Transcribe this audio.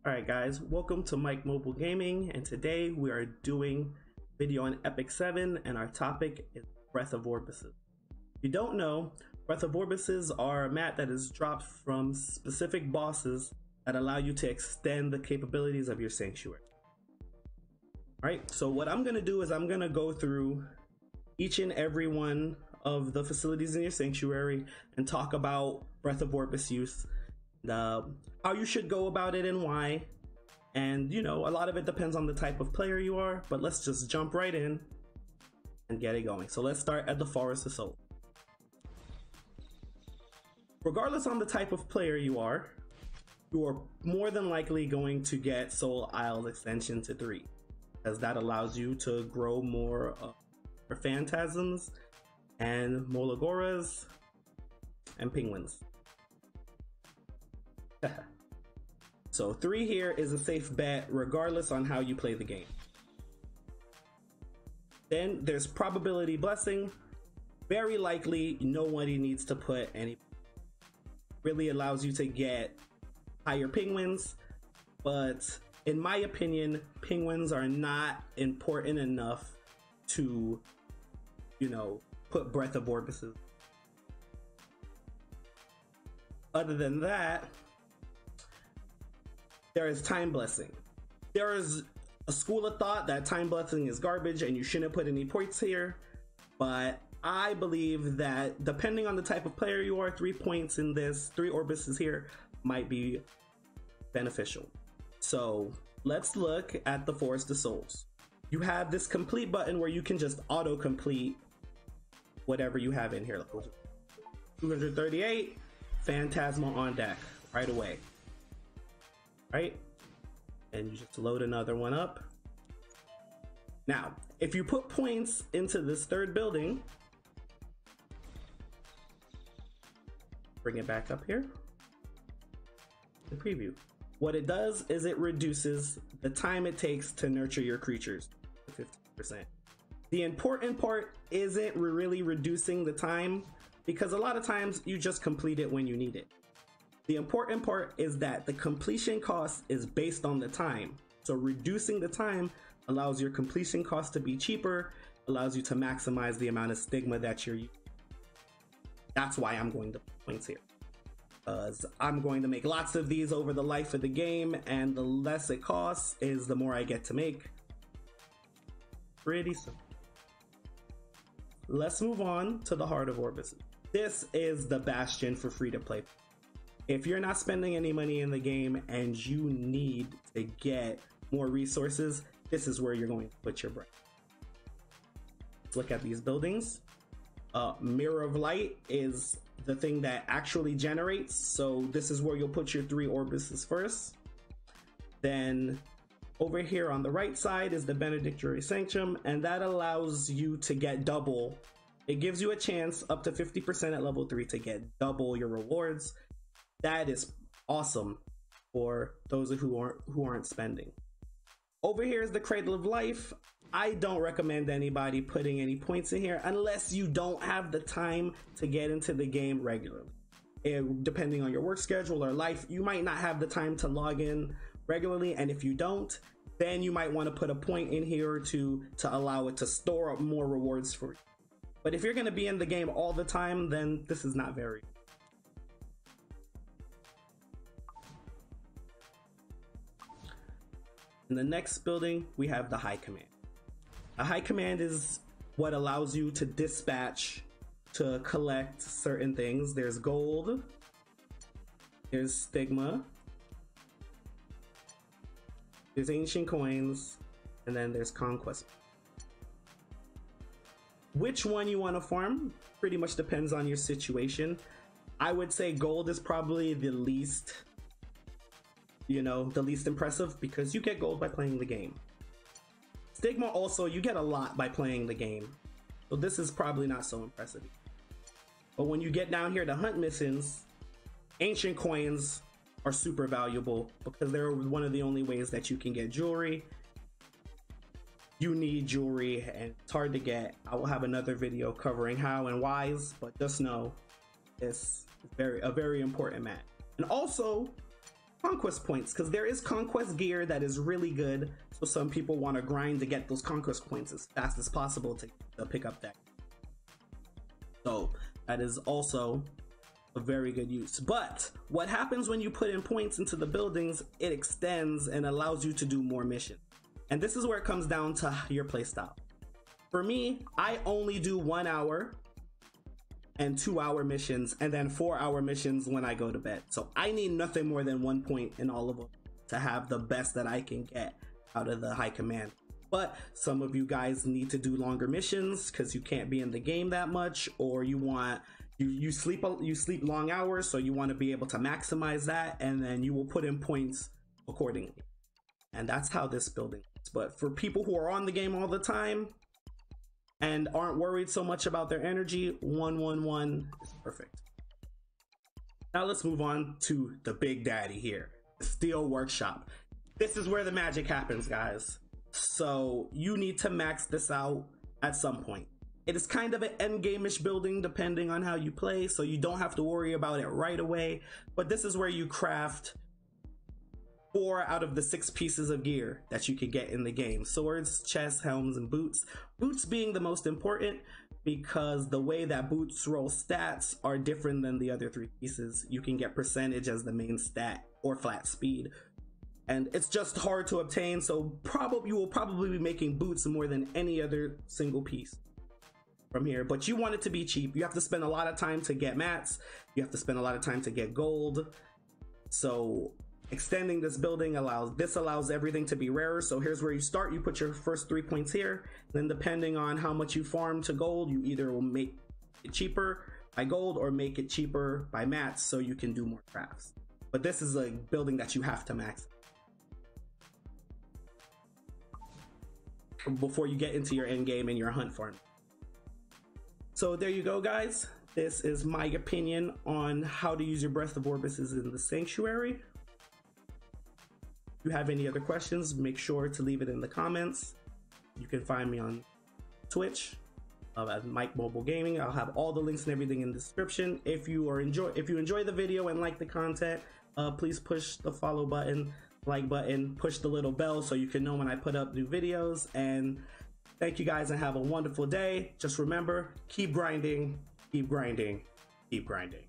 Alright guys, welcome to Mike Mobile Gaming, and today we are doing video on Epic 7 and our topic is Breath of Orbis. If you don't know, Breath of Orbis are a mat that is dropped from specific bosses that allow you to extend the capabilities of your sanctuary. Alright, so what I'm going to do is I'm going to go through each and every one of the facilities in your sanctuary and talk about Breath of Orbis use, how you should go about it and why. And you know, a lot of it depends on the type of player you are, but let's just jump right in and get it going. So let's start at the Forest of Soul. Regardless on the type of player you are more than likely going to get Soul Isle extension to 3, as that allows you to grow more phantasms and Molagoras and penguins. So 3 here is a safe bet regardless on how you play the game. Then there's Probability Blessing. Very likely nobody needs to put any. Really allows you to get higher penguins, but in my opinion, penguins are not important enough to, you know, put Breath of Orbis. Other than that, there is Time Blessing. There is a school of thought that Time Blessing is garbage and you shouldn't put any points here, but I believe that depending on the type of player you are, 3 points in this, 3 Orbises here might be beneficial. So let's look at the Forest of Souls. You have this complete button where you can just auto-complete whatever you have in here. 238, Phantasma on deck right away. Right? And you just load another one up. Now, if you put points into this 3rd building, bring it back up here, the preview. What it does is it reduces the time it takes to nurture your creatures to 50%. The important part isn't really reducing the time, because a lot of times you just complete it when you need it. The important part is that the completion cost is based on the time. So reducing the time allows your completion cost to be cheaper, allows you to maximize the amount of stigma that you're using. That's why I'm going to put points here, because I'm going to make lots of these over the life of the game, and the less it costs is the more I get to make. Pretty simple. Let's move on to the Heart of Orbis. This is the bastion for free-to-play. If you're not spending any money in the game and you need to get more resources, this is where you're going to put your bread. Let's look at these buildings. Mirror of Light is the thing that actually generates. So this is where you'll put your 3 Orbises first. Then over here on the right side is the Benedictory Sanctum, and that allows you to get double. It gives you a chance up to 50% at level 3 to get double your rewards. That is awesome for those who aren't spending. Over here is the Cradle of Life. I don't recommend anybody putting any points in here unless you don't have the time to get into the game regularly. Depending on your work schedule or life, you might not have the time to log in regularly, and if you don't, then you might want to put a point in here to allow it to store up more rewards for you. But if you're going to be in the game all the time, then this is not very. In the next building, we have the High Command. A High Command is what allows you to dispatch to collect certain things. There's gold, there's stigma, there's ancient coins, and then there's conquest. Which one you want to farm pretty much depends on your situation. I would say gold is probably the least, you know, the least impressive, because you get gold by playing the game. Stigma also, you get a lot by playing the game, so this is probably not so impressive. But when you get down here to hunt missions, ancient coins are super valuable because they're one of the only ways that you can get jewelry. You need jewelry and it's hard to get. I will have another video covering how and whys, but just know it's a very important mat. And also, conquest points, because there is conquest gear that is really good. So some people want to grind to get those conquest points as fast as possible to pick up that. So that is also a very good use. But what happens when you put in points into the buildings, it extends and allows you to do more missions. And this is where it comes down to your playstyle. For me, I only do 1 hour and 2 hour missions, and then 4 hour missions when I go to bed. So I need nothing more than 1 point in all of them to have the best that I can get out of the high command. But some of you guys need to do longer missions because you can't be in the game that much, or you want you sleep long hours, so you want to be able to maximize that, and then you will put in points accordingly. And that's how this building is. But for people who are on the game all the time and aren't worried so much about their energy, 111 is perfect. Now let's move on to the big daddy here, the Steel Workshop. This is where the magic happens, guys. So you need to max this out at some point. It is kind of an endgame-ish building depending on how you play, so you don't have to worry about it right away. But this is where you craft 4 out of the 6 pieces of gear that you can get in the game: swords, chests, helms, and boots. Boots being the most important because the way that boots roll stats are different than the other 3 pieces. You can get percentage as the main stat or flat speed, and it's just hard to obtain, so you will probably be making boots more than any other single piece from here. But you want it to be cheap. You have to spend a lot of time to get mats, you have to spend a lot of time to get gold. So extending this building allows everything to be rarer. So here's where you start. You put your first 3 points here, then depending on how much you farm to gold, you either will make it cheaper by gold or make it cheaper by mats so you can do more crafts. But this is a building that you have to max before you get into your end game and your hunt farm. So there you go, guys. This is my opinion on how to use your Breath of Orbis in the Sanctuary. If you have any other questions, make sure to leave it in the comments. You can find me on Twitch at Mike Mobile Gaming. I'll have all the links and everything in the description. If you enjoy the video and like the content, please push the follow button, like button, push the little bell so you can know when I put up new videos. And thank you guys and have a wonderful day. Just remember, keep grinding, keep grinding, keep grinding.